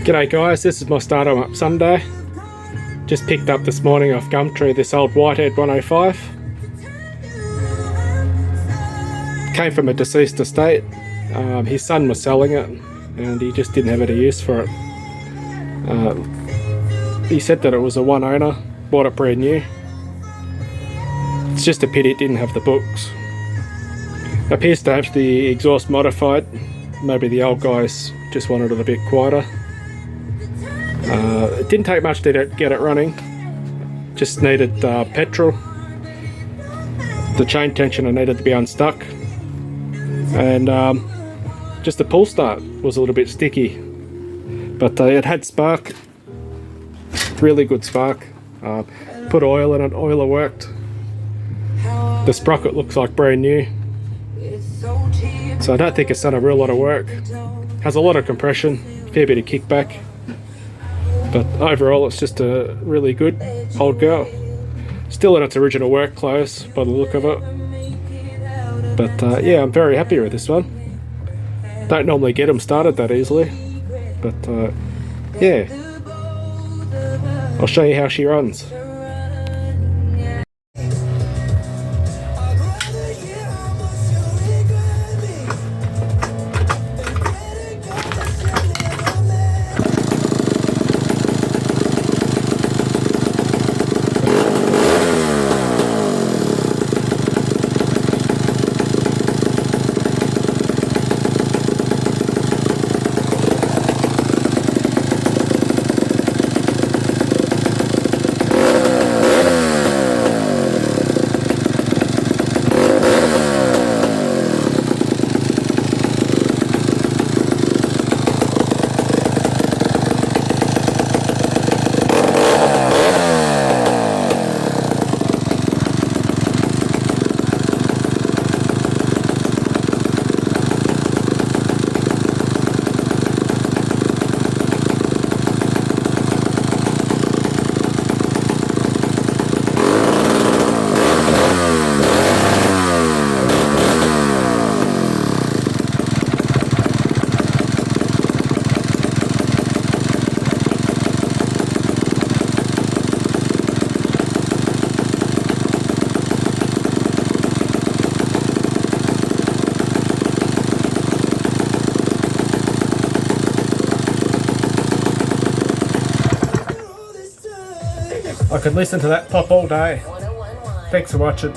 G'day guys, this is my starter up Sunday. Just picked up this morning off Gumtree this old Whitehead 105. Came from a deceased estate. His son was selling it and he just didn't have any use for it. He said that it was a one owner, bought it brand new. It's just a pity it didn't have the books. Appears to have the exhaust modified. Maybe the old guys just wanted it a bit quieter. It didn't take much to get it running. Just needed petrol. The chain tensioner needed to be unstuck. And just the pull start was a little bit sticky. But it had spark. Really good spark. Put oil in it, oiler worked. The sprocket looks like brand new. So I don't think it's done a real lot of work. Has a lot of compression, fair bit of kickback. But overall it's just a really good old girl. Still in its original work clothes by the look of it. But yeah, I'm very happy with this one. Don't normally get them started that easily. But yeah, I'll show you how she runs. I could listen to that pop all day. Thanks for watching.